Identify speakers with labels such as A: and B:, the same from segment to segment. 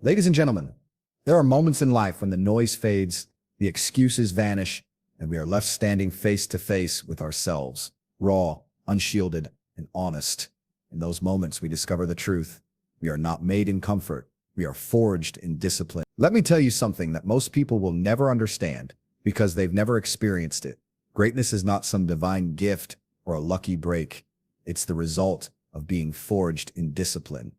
A: Ladies and gentlemen, there are moments in life when the noise fades, the excuses vanish, and we are left standing face to face with ourselves, raw, unshielded, and honest. In those moments, we discover the truth. We are not made in comfort. We are forged in discipline. Let me tell you something that most people will never understand because they've never experienced it. Greatness is not some divine gift or a lucky break. It's the result of being forged in discipline.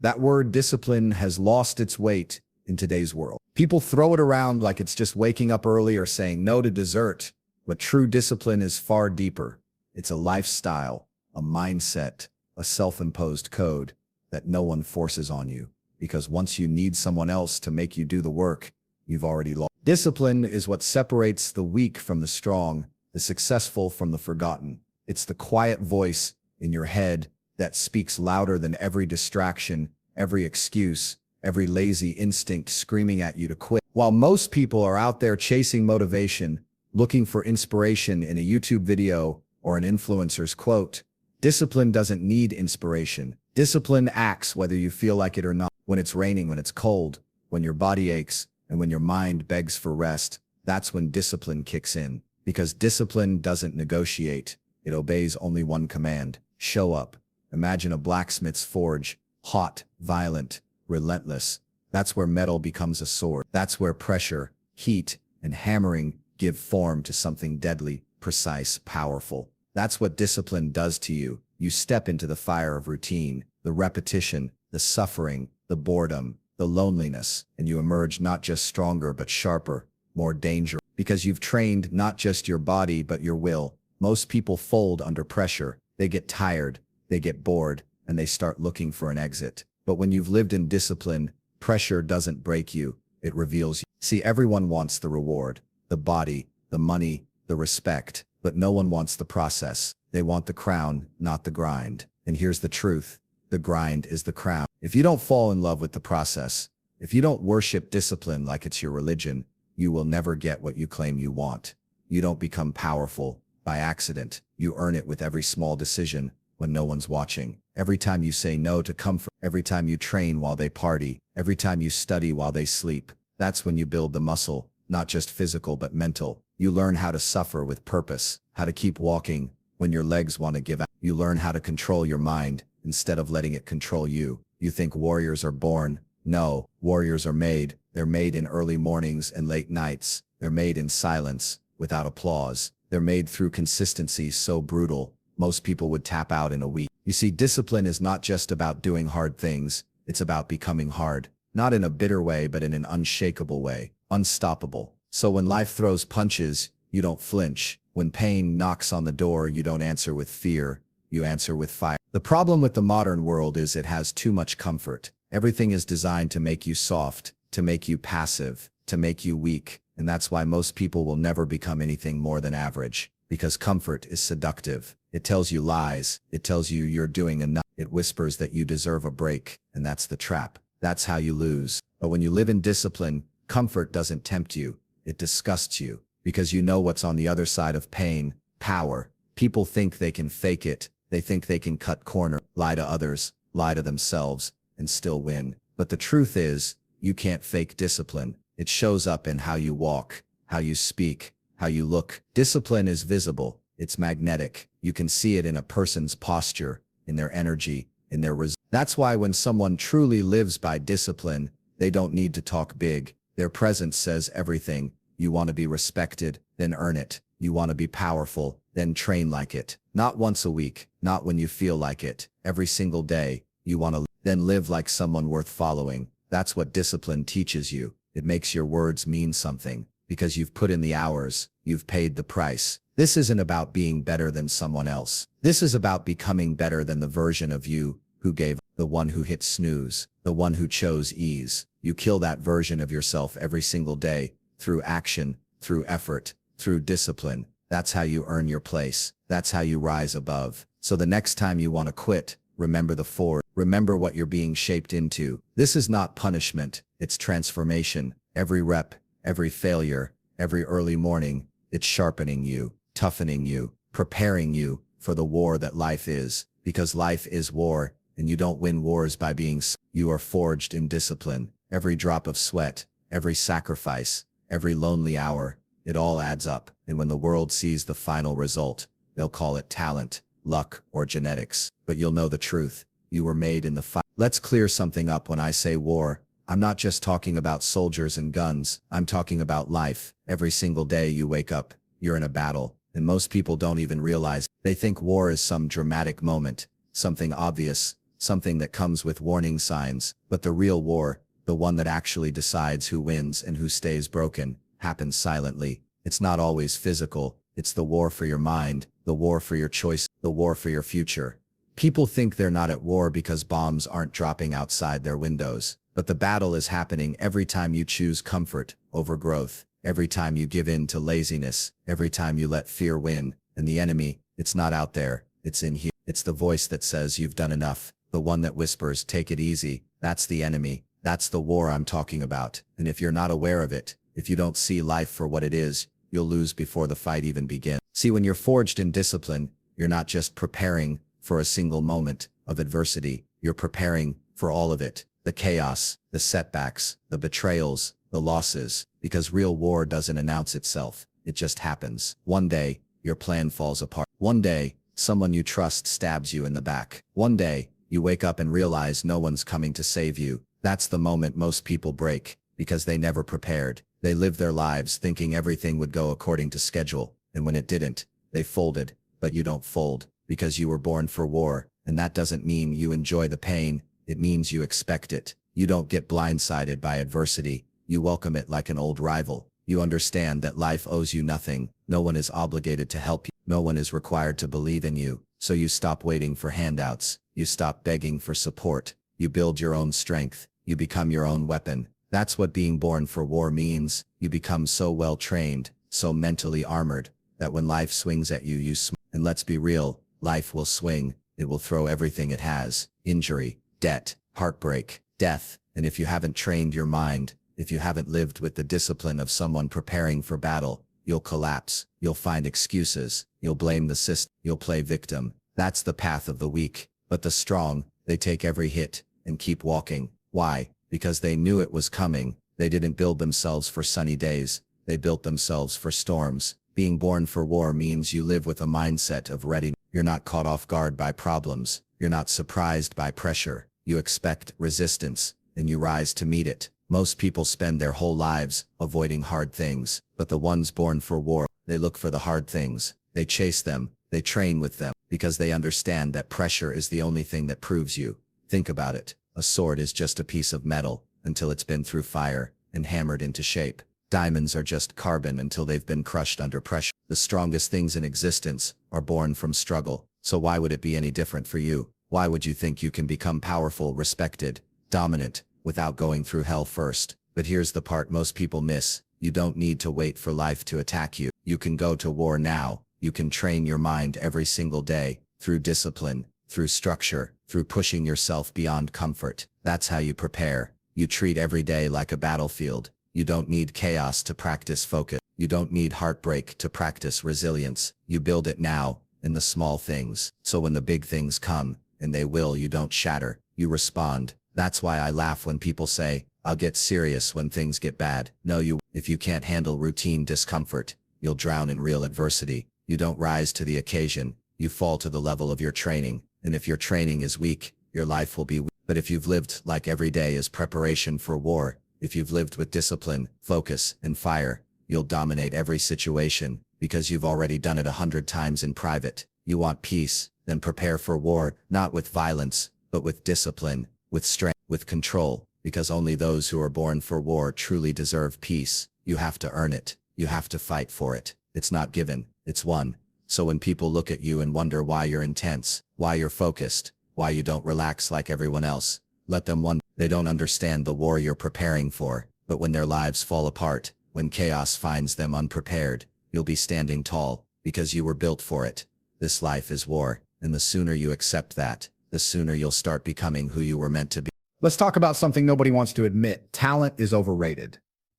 A: That word discipline has lost its weight in today's world. People throw it around like it's just waking up early or saying no to dessert, but true discipline is far deeper. It's a lifestyle, a mindset, a self-imposed code that no one forces on you. Because once you need someone else to make you do the work, you've already lost. Discipline is what separates the weak from the strong, the successful from the forgotten. It's the quiet voice in your head that speaks louder than every distraction, every excuse, every lazy instinct screaming at you to quit. While most people are out there chasing motivation, looking for inspiration in a YouTube video or an influencer's quote, discipline doesn't need inspiration. Discipline acts whether you feel like it or not. When it's raining, when it's cold, when your body aches, and when your mind begs for rest, that's when discipline kicks in. Because discipline doesn't negotiate. It obeys only one command: show up. Imagine a blacksmith's forge, hot, violent, relentless. That's where metal becomes a sword. That's where pressure, heat, and hammering give form to something deadly, precise, powerful. That's what discipline does to you. You step into the fire of routine, the repetition, the suffering, the boredom, the loneliness, and you emerge not just stronger but sharper, more dangerous. Because you've trained not just your body but your will. Most people fold under pressure. They get tired, they get bored, and they start looking for an exit. But when you've lived in discipline, pressure doesn't break you, it reveals you. See, everyone wants the reward, the body, the money, the respect, but no one wants the process. They want the crown, not the grind. And here's the truth: the grind is the crown. If you don't fall in love with the process, if you don't worship discipline like it's your religion, you will never get what you claim you want. You don't become powerful by accident. You earn it with every small decision when no one's watching. Every time you say no to comfort, every time you train while they party, every time you study while they sleep. That's when you build the muscle, not just physical but mental. You learn how to suffer with purpose, how to keep walking when your legs want to give out. You learn how to control your mind instead of letting it control you. You think warriors are born. No, warriors are made. They're made in early mornings and late nights. They're made in silence, without applause. They're made through consistency so brutal, most people would tap out in a week. You see, discipline is not just about doing hard things. It's about becoming hard. Not in a bitter way, but in an unshakable way. Unstoppable. So when life throws punches, you don't flinch. When pain knocks on the door, you don't answer with fear. You answer with fire. The problem with the modern world is it has too much comfort. Everything is designed to make you soft, to make you passive, to make you weak. And that's why most people will never become anything more than average. Because comfort is seductive. It tells you lies. It tells you you're doing enough. It whispers that you deserve a break. And that's the trap. That's how you lose. But when you live in discipline, comfort doesn't tempt you. It disgusts you. Because you know what's on the other side of pain: power. People think they can fake it. They think they can cut corners, lie to others, lie to themselves, and still win. But the truth is, you can't fake discipline. It shows up in how you walk, how you speak, how you look. Discipline is visible. It's magnetic. You can see it in a person's posture, in their energy, in their results. That's why when someone truly lives by discipline, they don't need to talk big. Their presence says everything. You want to be respected, then earn it. You want to be powerful, then train like it. Not once a week, not when you feel like it. Every single day, you want to then live like someone worth following. That's what discipline teaches you. It makes your words mean something. Because you've put in the hours, you've paid the price. This isn't about being better than someone else. This is about becoming better than the version of you who gave, the one who hit snooze, the one who chose ease. You kill that version of yourself every single day, through action, through effort, through discipline. That's how you earn your place. That's how you rise above. So the next time you want to quit, remember the forge. Remember what you're being shaped into. This is not punishment. It's transformation. Every rep, every failure, every early morning, it's sharpening you, toughening you, preparing you for the war that life is. Because life is war, and you don't win wars by being. You are forged in discipline. Every drop of sweat, every sacrifice, every lonely hour, it all adds up. And when the world sees the final result, they'll call it talent, luck, or genetics. But you'll know the truth. You were made in the fight. Let's clear something up. When I say war, I'm not just talking about soldiers and guns. I'm talking about life. Every single day you wake up, you're in a battle. And most people don't even realize. They think war is some dramatic moment, something obvious, something that comes with warning signs. But the real war, the one that actually decides who wins and who stays broken, happens silently. It's not always physical. It's the war for your mind, the war for your choice, the war for your future. People think they're not at war because bombs aren't dropping outside their windows. But the battle is happening every time you choose comfort over growth, every time you give in to laziness, every time you let fear win. And the enemy, it's not out there, it's in here. It's the voice that says you've done enough, the one that whispers, take it easy. That's the enemy. That's the war I'm talking about. And if you're not aware of it, if you don't see life for what it is, you'll lose before the fight even begins. See, when you're forged in discipline, you're not just preparing for a single moment of adversity, you're preparing for all of it. The chaos, the setbacks, the betrayals, the losses, because real war doesn't announce itself. It just happens. One day, your plan falls apart. One day, someone you trust stabs you in the back. One day, you wake up and realize no one's coming to save you. That's the moment most people break, because they never prepared. They lived their lives thinking everything would go according to schedule, and when it didn't, they folded. But you don't fold, because you were born for war, and that doesn't mean you enjoy the pain. It means you expect it. You don't get blindsided by adversity. You welcome it like an old rival. You understand that life owes you nothing. No one is obligated to help you. No one is required to believe in you. So you stop waiting for handouts. You stop begging for support. You build your own strength. You become your own weapon. That's what being born for war means. You become so well trained, so mentally armored, that when life swings at you, you swing. And let's be real, life will swing. It will throw everything it has. Injury, debt, heartbreak, death. And if you haven't trained your mind, if you haven't lived with the discipline of someone preparing for battle, you'll collapse. You'll find excuses. You'll blame the system. You'll play victim. That's the path of the weak. But the strong, they take every hit and keep walking. Why? Because they knew it was coming. They didn't build themselves for sunny days. They built themselves for storms. Being born for war means you live with a mindset of readiness. You're not caught off guard by problems. You're not surprised by pressure. You expect resistance, and you rise to meet it. Most people spend their whole lives avoiding hard things, but the ones born for war, they look for the hard things. They chase them. They train with them, because they understand that pressure is the only thing that proves you. Think about it. A sword is just a piece of metal until it's been through fire and hammered into shape. Diamonds are just carbon until they've been crushed under pressure. The strongest things in existence are born from struggle. So why would it be any different for you? Why would you think you can become powerful, respected, dominant, without going through hell first? But here's the part most people miss. You don't need to wait for life to attack you. You can go to war now. You can train your mind every single day, through discipline, through structure, through pushing yourself beyond comfort. That's how you prepare. You treat every day like a battlefield. You don't need chaos to practice focus. You don't need heartbreak to practice resilience. You build it now, in the small things. So when the big things come, and they will, you don't shatter. You respond. That's why I laugh when people say, I'll get serious when things get bad. No, you. If you can't handle routine discomfort, you'll drown in real adversity. You don't rise to the occasion. You fall to the level of your training. And if your training is weak, your life will be weak. But if you've lived like every day is preparation for war, if you've lived with discipline, focus, and fire, you'll dominate every situation, because you've already done it 100 times in private. You want peace, then prepare for war, not with violence, but with discipline, with strength, with control, because only those who are born for war truly deserve peace. You have to earn it. You have to fight for it. It's not given, it's won. So when people look at you and wonder why you're intense, why you're focused, why you don't relax like everyone else, let them wonder. They don't understand the war you're preparing for. But when their lives fall apart, when chaos finds them unprepared, you'll be standing tall, because you were built for it. This life is war, and the sooner you accept that, the sooner you'll start becoming who you were meant to be.
B: Let's talk about something nobody wants to admit. Talent is overrated.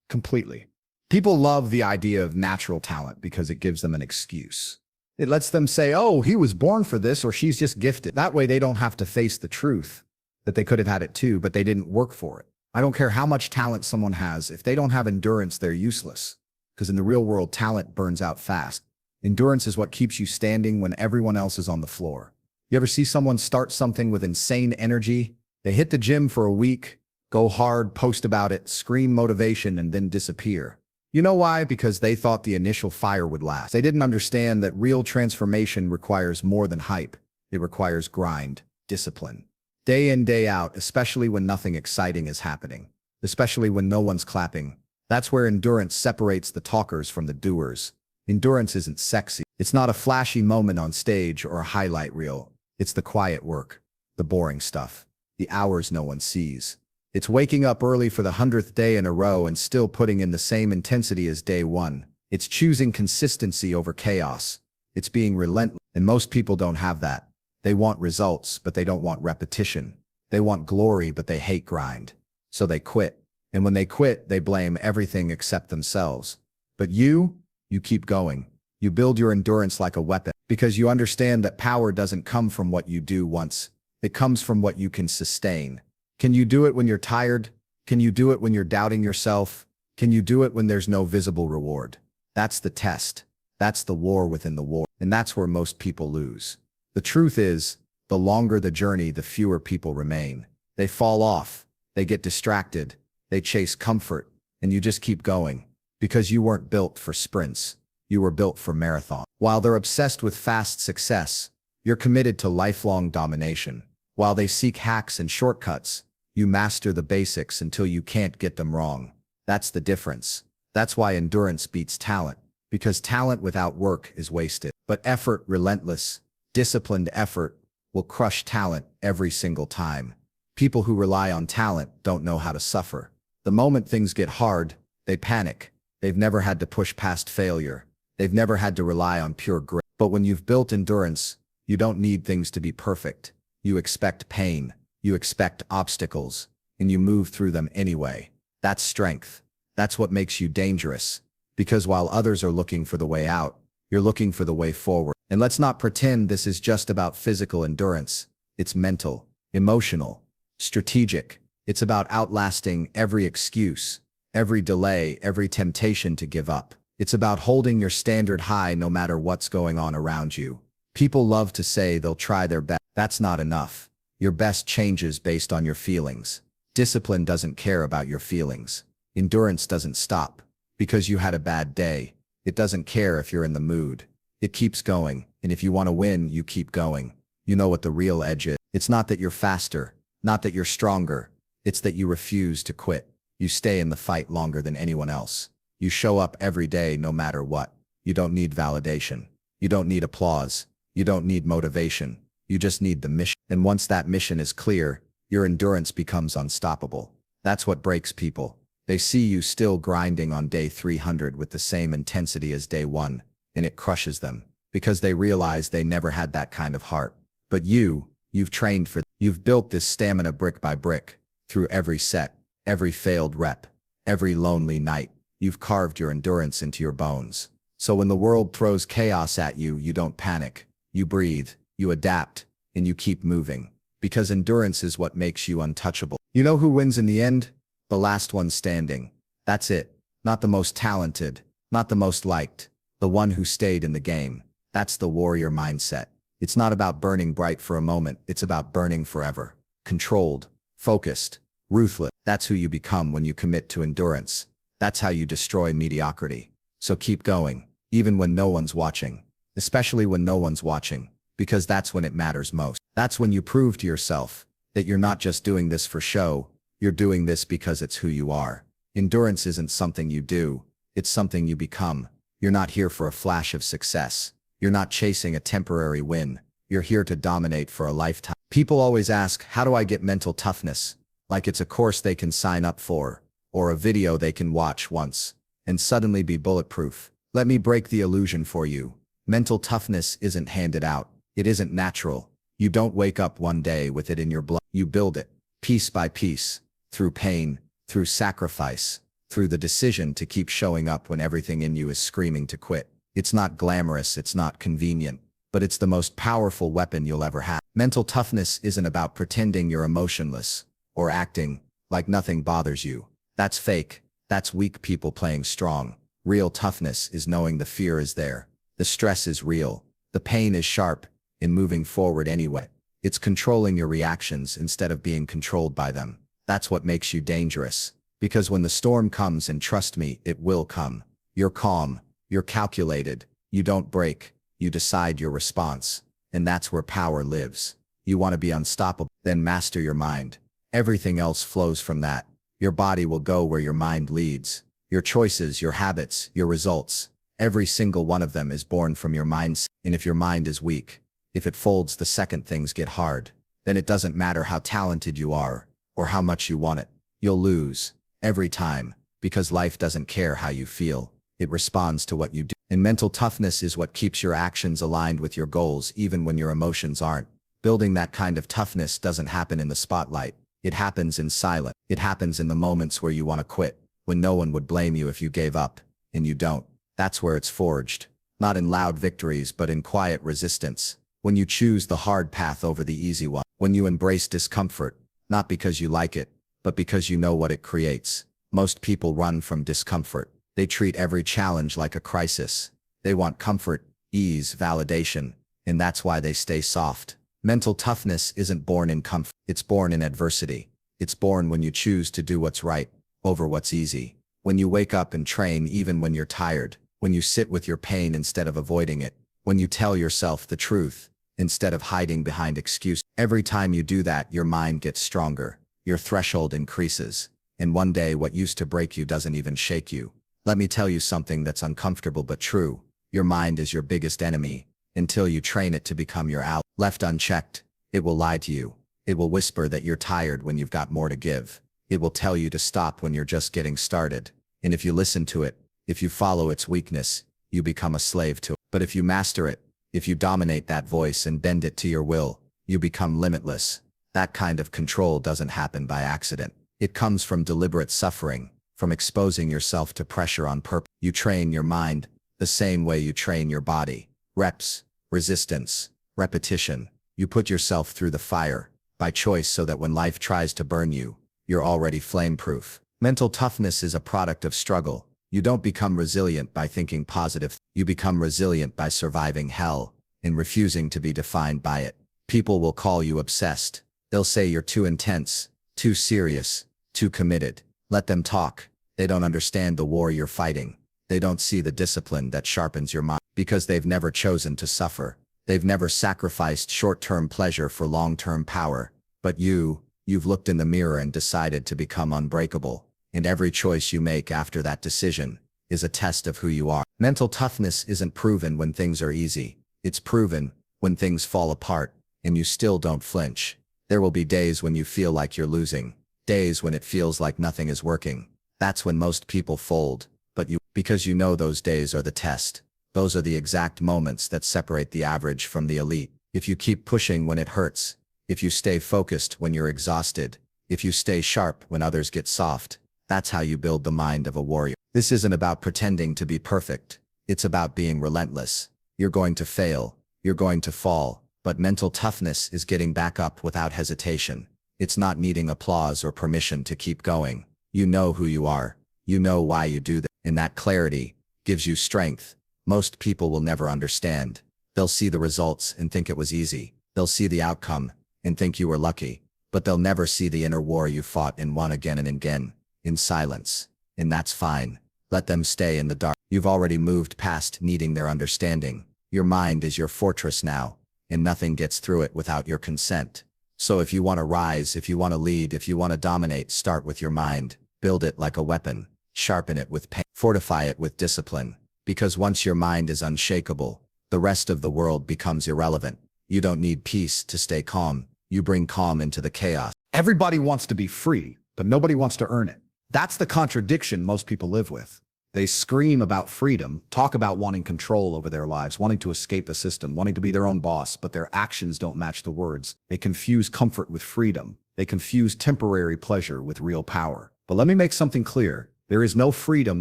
B: Completely. People love the idea of natural talent because it gives them an excuse. It lets them say, oh, he was born for this, or she's just gifted. That way they don't have to face the truth that they could have had it too, but they didn't work for it. I don't care how much talent someone has. If they don't have endurance, they're useless. Because in the real world, talent burns out fast. Endurance is what keeps you standing when everyone else is on the floor. You ever see someone start something with insane energy? They hit the gym for a week, go hard, post about it, scream motivation, and then disappear. You know why? Because they thought the initial fire would last. They didn't understand that real transformation requires more than hype. It requires grind, discipline. Day in, day out, especially when nothing exciting is happening. Especially when no one's clapping. That's where endurance separates the talkers from the doers. Endurance isn't sexy. It's not a flashy moment on stage or a highlight reel. It's the quiet work, the boring stuff, the hours no one sees. It's waking up early for the 100th day in a row and still putting in the same intensity as day one. It's choosing consistency over chaos. It's being relentless. And most people don't have that. They want results, but they don't want repetition. They want glory, but they hate grind. So they quit. And when they quit, they blame everything except themselves. But you keep going. You build your endurance like a weapon because you understand that power doesn't come from what you do once. It comes from what you can sustain. Can you do it when you're tired? Can you do it when you're doubting yourself? Can you do it when there's no visible reward? That's the test. That's the war within the war. And that's where most people lose. The truth is, the longer the journey, the fewer people remain. They fall off. They get distracted. They chase comfort. And you just keep going. Because you weren't built for sprints. You were built for marathons. While they're obsessed with fast success, you're committed to lifelong domination. While they seek hacks and shortcuts, you master the basics until you can't get them wrong. That's the difference. That's why endurance beats talent. Because talent without work is wasted. But effort, relentless, disciplined effort, will crush talent every single time. People who rely on talent don't know how to suffer. The moment things get hard, they panic. They've never had to push past failure. They've never had to rely on pure grit. But when you've built endurance, you don't need things to be perfect. You expect pain. You expect obstacles. And you move through them anyway. That's strength. That's what makes you dangerous. Because while others are looking for the way out, you're looking for the way forward. And let's not pretend this is just about physical endurance. It's mental, emotional, strategic. It's about outlasting every excuse, every delay, every temptation to give up. It's about holding your standard high no matter what's going on around you. People love to say they'll try their best. That's not enough. Your best changes based on your feelings. Discipline doesn't care about your feelings. Endurance doesn't stop because you had a bad day. It doesn't care if you're in the mood. It keeps going, and if you want to win, you keep going. You know what the real edge is. It's not that you're faster, not that you're stronger. It's that you refuse to quit. You stay in the fight longer than anyone else. You show up every day no matter what. You don't need validation. You don't need applause. You don't need motivation. You just need the mission. And once that mission is clear, your endurance becomes unstoppable. That's what breaks people. They see you still grinding on day 300 with the same intensity as day 1, and it crushes them, because they realize they never had that kind of heart. But you've trained for, you've built this stamina brick by brick, through every set, every failed rep, every lonely night. You've carved your endurance into your bones. So when the world throws chaos at you, you don't panic. You breathe, you adapt, and you keep moving. Because endurance is what makes you untouchable. You know who wins in the end? The last one standing. That's it. Not the most talented, not the most liked, the one who stayed in the game. That's the warrior mindset. It's not about burning bright for a moment, it's about burning forever. Controlled, focused, ruthless. That's who you become when you commit to endurance. That's how you destroy mediocrity. So keep going, even when no one's watching. Especially when no one's watching, because that's when it matters most. That's when you prove to yourself that you're not just doing this for show, you're doing this because it's who you are. Endurance isn't something you do, it's something you become. You're not here for a flash of success. You're not chasing a temporary win. You're here to dominate for a lifetime. People always ask, how do I get mental toughness? Like it's a course they can sign up for, or a video they can watch once, and suddenly be bulletproof. Let me break the illusion for you. Mental toughness isn't handed out. It isn't natural. You don't wake up one day with it in your blood. You build it, piece by piece, through pain, through sacrifice, through the decision to keep showing up when everything in you is screaming to quit. It's not glamorous, it's not convenient, but it's the most powerful weapon you'll ever have. Mental toughness isn't about pretending you're emotionless, or acting like nothing bothers you. That's fake. That's weak people playing strong. Real toughness is knowing the fear is there. The stress is real. The pain is sharp, in moving forward anyway. It's controlling your reactions instead of being controlled by them. That's what makes you dangerous. Because when the storm comes, and trust me, it will come, you're calm, you're calculated, you don't break, you decide your response. And that's where power lives. You want to be unstoppable, then master your mind. Everything else flows from that. Your body will go where your mind leads. Your choices, your habits, your results, every single one of them is born from your mindset. And if your mind is weak, if it folds the second things get hard, then it doesn't matter how talented you are or how much you want it. You'll lose every time, because life doesn't care how you feel. It responds to what you do. And mental toughness is what keeps your actions aligned with your goals even when your emotions aren't. Building that kind of toughness doesn't happen in the spotlight. It happens in silence. It happens in the moments where you want to quit, when no one would blame you if you gave up, and you don't. That's where it's forged. Not in loud victories, but in quiet resistance. When you choose the hard path over the easy one. When you embrace discomfort, not because you like it, but because you know what it creates. Most people run from discomfort. They treat every challenge like a crisis. They want comfort, ease, validation, and that's why they stay soft. Mental toughness isn't born in comfort. It's born in adversity. It's born when you choose to do what's right over what's easy. When you wake up and train even when you're tired. When you sit with your pain instead of avoiding it. When you tell yourself the truth instead of hiding behind excuses. Every time you do that, your mind gets stronger. Your threshold increases. And one day what used to break you doesn't even shake you. Let me tell you something that's uncomfortable but true. Your mind is your biggest enemy until you train it to become your ally. Left unchecked, it will lie to you. It will whisper that you're tired when you've got more to give. It will tell you to stop when you're just getting started. And if you listen to it, if you follow its weakness, you become a slave to it. But if you master it, if you dominate that voice and bend it to your will, you become limitless. That kind of control doesn't happen by accident. It comes from deliberate suffering, from exposing yourself to pressure on purpose. You train your mind the same way you train your body. Reps, resistance, repetition. You put yourself through the fire by choice so that when life tries to burn you, you're already flame-proof. Mental toughness is a product of struggle. You don't become resilient by thinking positive. You become resilient by surviving hell and refusing to be defined by it. People will call you obsessed. They'll say you're too intense, too serious, too committed. Let them talk. They don't understand the war you're fighting. They don't see the discipline that sharpens your mind because they've never chosen to suffer. They've never sacrificed short-term pleasure for long-term power. But you've looked in the mirror and decided to become unbreakable. And every choice you make after that decision is a test of who you are. Mental toughness isn't proven when things are easy. It's proven when things fall apart and you still don't flinch. There will be days when you feel like you're losing. Days when it feels like nothing is working. That's when most people fold. But because you know those days are the test. Those are the exact moments that separate the average from the elite. If you keep pushing when it hurts, if you stay focused when you're exhausted, if you stay sharp when others get soft, that's how you build the mind of a warrior. This isn't about pretending to be perfect. It's about being relentless. You're going to fail. You're going to fall. But mental toughness is getting back up without hesitation. It's not needing applause or permission to keep going. You know who you are. You know why you do that. And that clarity gives you strength. Most people will never understand. They'll see the results and think it was easy. They'll see the outcome and think you were lucky. But they'll never see the inner war you fought and won again and again, in silence. And that's fine. Let them stay in the dark. You've already moved past needing their understanding. Your mind is your fortress now, and nothing gets through it without your consent. So if you want to rise, if you want to lead, if you want to dominate, start with your mind. Build it like a weapon. Sharpen it with pain. Fortify it with discipline. Because once your mind is unshakable, the rest of the world becomes irrelevant. You don't need peace to stay calm. You bring calm into the chaos.
A: Everybody wants to be free, but nobody wants to earn it. That's the contradiction most people live with. They scream about freedom, talk about wanting control over their lives, wanting to escape the system, wanting to be their own boss, but their actions don't match the words. They confuse comfort with freedom. They confuse temporary pleasure with real power. But let me make something clear. There is no freedom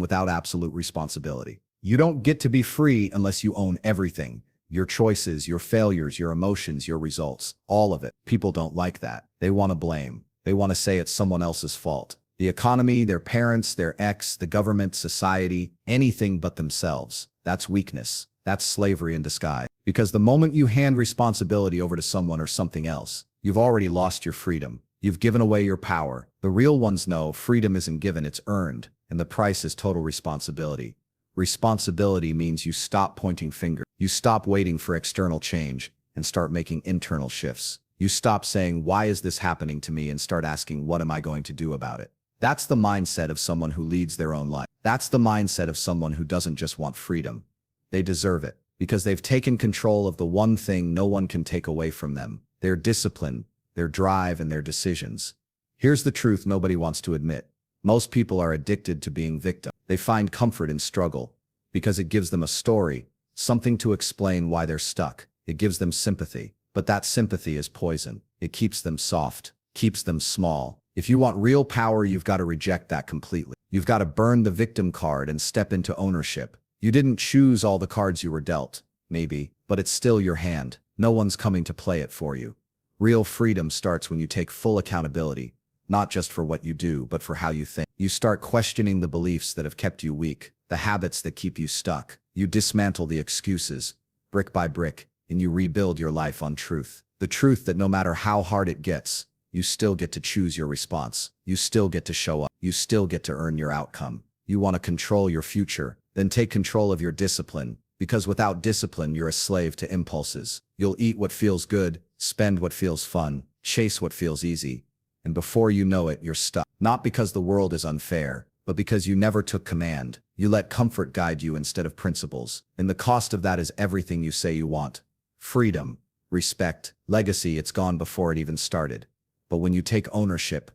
A: without absolute responsibility. You don't get to be free unless you own everything. Your choices, your failures, your emotions, your results, all of it. People don't like that. They want to blame. They want to say it's someone else's fault. The economy, their parents, their ex, the government, society, anything but themselves. That's weakness. That's slavery in disguise. Because the moment you hand responsibility over to someone or something else, you've already lost your freedom. You've given away your power. The real ones know freedom isn't given, it's earned, and the price is total responsibility. Responsibility means you stop pointing fingers. You stop waiting for external change and start making internal shifts. You stop saying, why is this happening to me, and start asking, what am I going to do about it? That's the mindset of someone who leads their own life. That's the mindset of someone who doesn't just want freedom. They deserve it because they've taken control of the one thing no one can take away from them: their discipline, their drive, and their decisions. Here's the truth nobody wants to admit. Most people are addicted to being victim. They find comfort in struggle because it gives them a story, something to explain why they're stuck. It gives them sympathy, but that sympathy is poison. It keeps them soft, keeps them small. If you want real power, you've got to reject that completely. You've got to burn the victim card and step into ownership. You didn't choose all the cards you were dealt, maybe, but it's still your hand. No one's coming to play it for you. Real freedom starts when you take full accountability, not just for what you do, but for how you think. You start questioning the beliefs that have kept you weak, the habits that keep you stuck. You dismantle the excuses, brick by brick, and you rebuild your life on truth. The truth that no matter how hard it gets, you still get to choose your response. You still get to show up. You still get to earn your outcome. You want to control your future, then take control of your discipline, because without discipline, you're a slave to impulses. You'll eat what feels good, spend what feels fun, chase what feels easy, and before you know it, you're stuck. Not because the world is unfair, but because you never took command. You let comfort guide you instead of principles, and the cost of that is everything you say you want. Freedom, respect, legacy, it's gone before it even started. But when you take ownership,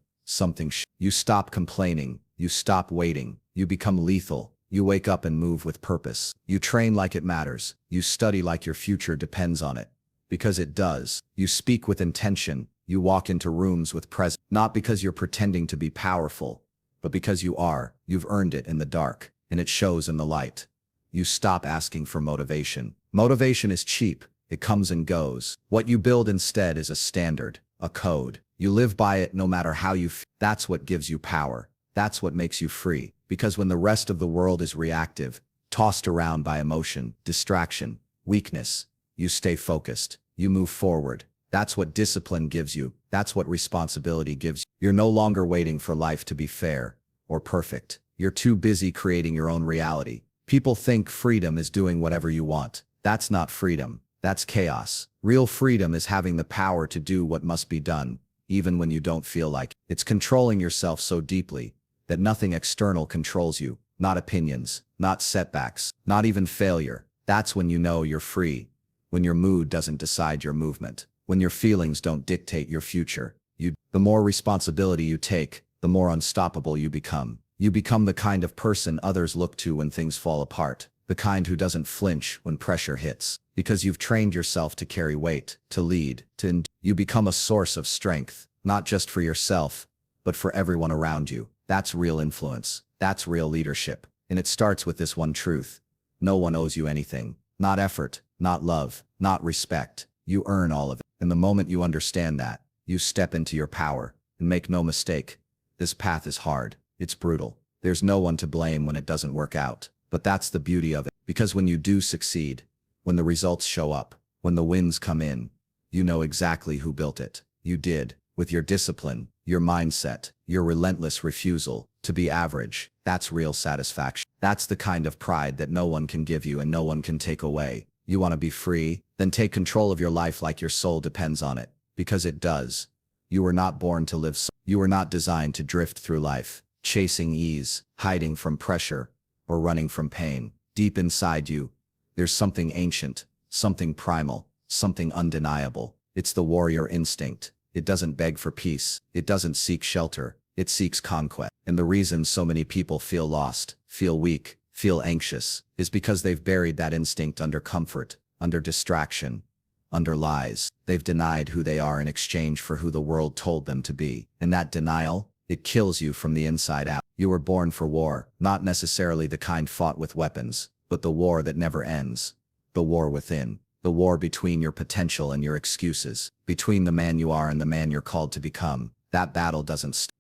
A: you stop complaining, you stop waiting, you become lethal. You wake up and move with purpose. You train like it matters. You study like your future depends on it. Because it does. You speak with intention. You walk into rooms with presence. Not because you're pretending to be powerful, but because you are. You've earned it in the dark, and it shows in the light. You stop asking for motivation. Motivation is cheap. It comes and goes. What you build instead is a standard, a code. You live by it no matter how you feel. That's what gives you power. That's what makes you free. Because when the rest of the world is reactive, tossed around by emotion, distraction, weakness, you stay focused. You move forward. That's what discipline gives you. That's what responsibility gives you. You're no longer waiting for life to be fair or perfect. You're too busy creating your own reality. People think freedom is doing whatever you want. That's not freedom. That's chaos. Real freedom is having the power to do what must be done, even when you don't feel like it. It's controlling yourself so deeply that nothing external controls you, not opinions, not setbacks, not even failure. That's when you know you're free. When your mood doesn't decide your movement. When your feelings don't dictate your future. The more responsibility you take, the more unstoppable you become. You become the kind of person others look to when things fall apart. The kind who doesn't flinch when pressure hits. Because you've trained yourself to carry weight, to lead, to endure. You become a source of strength, not just for yourself, but for everyone around you. That's real influence. That's real leadership. And it starts with this one truth. No one owes you anything. Not effort, not love, not respect. You earn all of it. And the moment you understand that, you step into your power. And make no mistake, this path is hard. It's brutal. There's no one to blame when it doesn't work out. But that's the beauty of it. Because when you do succeed, when the results show up, when the wins come in, you know exactly who built it. You did. With your discipline, your mindset, your relentless refusal to be average. That's real satisfaction. That's the kind of pride that no one can give you and no one can take away. You want to be free? Then take control of your life like your soul depends on it. Because it does. You were not born to live so. You were not designed to drift through life, chasing ease, hiding from pressure, or running from pain. Deep inside you, there's something ancient, something primal, something undeniable. It's the warrior instinct. It doesn't beg for peace. It doesn't seek shelter. It seeks conquest. And the reason so many people feel lost, feel weak, feel anxious, is because they've buried that instinct under comfort, under distraction, under lies. They've denied who they are in exchange for who the world told them to be. And that denial, it kills you from the inside out. You were born for war, not necessarily the kind fought with weapons, but the war that never ends. The war within. The war between your potential and your excuses, between the man you are and the man you're called to become. That battle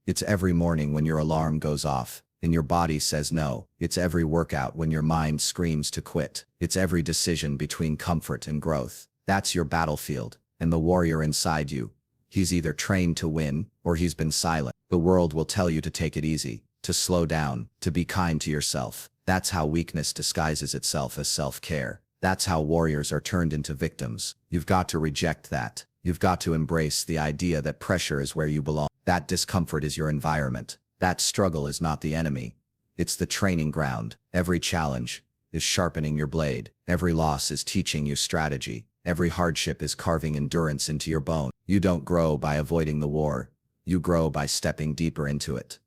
A: it's every morning when your alarm goes off and your body says no. It's every workout when your mind screams to quit. It's every decision between comfort and growth. That's your battlefield, and the warrior inside you. He's either trained to win or he's been silent. The world will tell you to take it easy, to slow down, to be kind to yourself. That's how weakness disguises itself as self-care. That's how warriors are turned into victims. You've got to reject that. You've got to embrace the idea that pressure is where you belong. That discomfort is your environment. That struggle is not the enemy. It's the training ground. Every challenge is sharpening your blade. Every loss is teaching you strategy. Every hardship is carving endurance into your bone. You don't grow by avoiding the war. You grow by stepping deeper into it.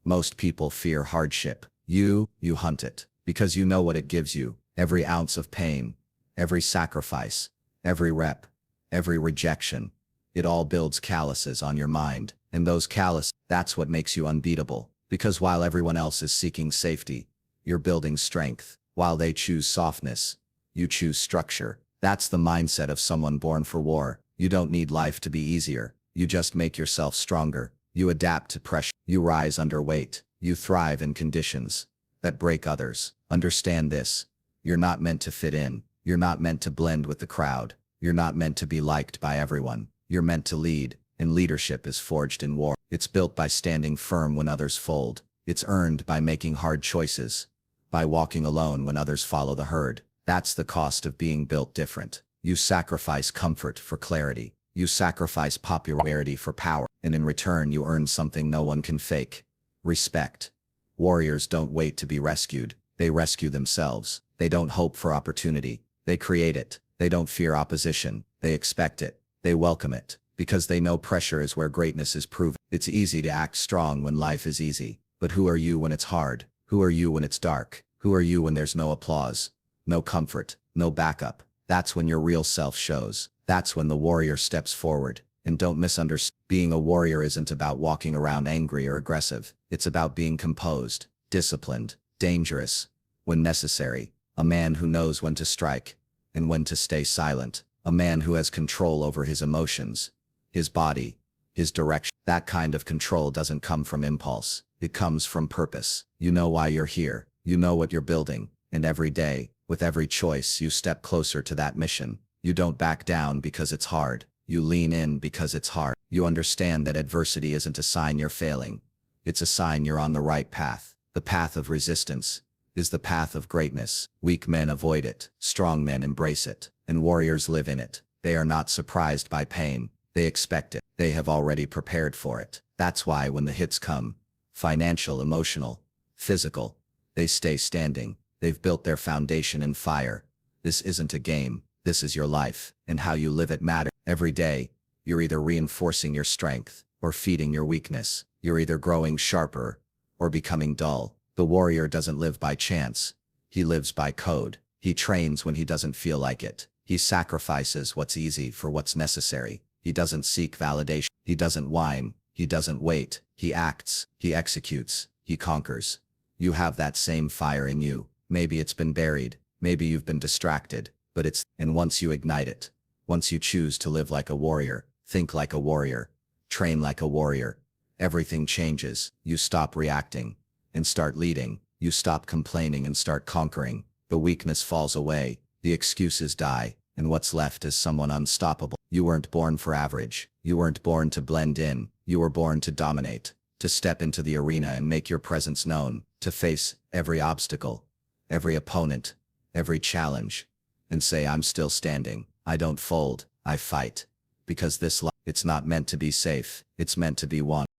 A: Most people fear hardship. You hunt it because you know what it gives you. Every ounce of pain, every sacrifice, every rep, every rejection. It all builds calluses on your mind. And those calluses, that's what makes you unbeatable. Because while everyone else is seeking safety, you're building strength. While they choose softness, you choose structure. That's the mindset of someone born for war. You don't need life to be easier. You just make yourself stronger. You adapt to pressure. You rise under weight. You thrive in conditions that break others. Understand this. You're not meant to fit in. You're not meant to blend with the crowd. You're not meant to be liked by everyone. You're meant to lead, and leadership is forged in war. It's built by standing firm when others fold. It's earned by making hard choices, by walking alone when others follow the herd. That's the cost of being built different. You sacrifice comfort for clarity. You sacrifice popularity for power, and in return you earn something no one can fake. Respect. Warriors don't wait to be rescued. They rescue themselves. They don't hope for opportunity. They create it. They don't fear opposition. They expect it. They welcome it. Because they know pressure is where greatness is proven. It's easy to act strong when life is easy. But who are you when it's hard? Who are you when it's dark? Who are you when there's no applause? No comfort? No backup? That's when your real self shows. That's when the warrior steps forward. And don't misunderstand. Being a warrior isn't about walking around angry or aggressive. It's about being composed, disciplined, dangerous, when necessary. A man who knows when to strike and when to stay silent. A man who has control over his emotions, his body, his direction. That kind of control doesn't come from impulse. It comes from purpose. You know why you're here. You know what you're building. And every day, with every choice, you step closer to that mission. You don't back down because it's hard. You lean in because it's hard. You understand that adversity isn't a sign you're failing. It's a sign you're on the right path. The path of resistance is the path of greatness. Weak men avoid it. Strong men embrace it. And warriors live in it. They are not surprised by pain. They expect it. They have already prepared for it. That's why when the hits come, financial, emotional, physical, they stay standing. They've built their foundation in fire. This isn't a game. This is your life, and how you live it matters. Every day, you're either reinforcing your strength or feeding your weakness. You're either growing sharper or becoming dull. The warrior doesn't live by chance. He lives by code. He trains when he doesn't feel like it. He sacrifices what's easy for what's necessary. He doesn't seek validation. He doesn't whine. He doesn't wait. He acts. He executes. He conquers. You have that same fire in you. Maybe it's been buried. Maybe you've been distracted. But and once you ignite it, once you choose to live like a warrior, think like a warrior, train like a warrior, everything changes. You stop reacting and start leading. You stop complaining and start conquering. The weakness falls away. The excuses die. And what's left is someone unstoppable. You weren't born for average. You weren't born to blend in. You were born to dominate, to step into the arena and make your presence known, to face every obstacle, every opponent, every challenge, and say, I'm still standing. I don't fold. I fight. Because this life, it's not meant to be safe. It's meant to be won.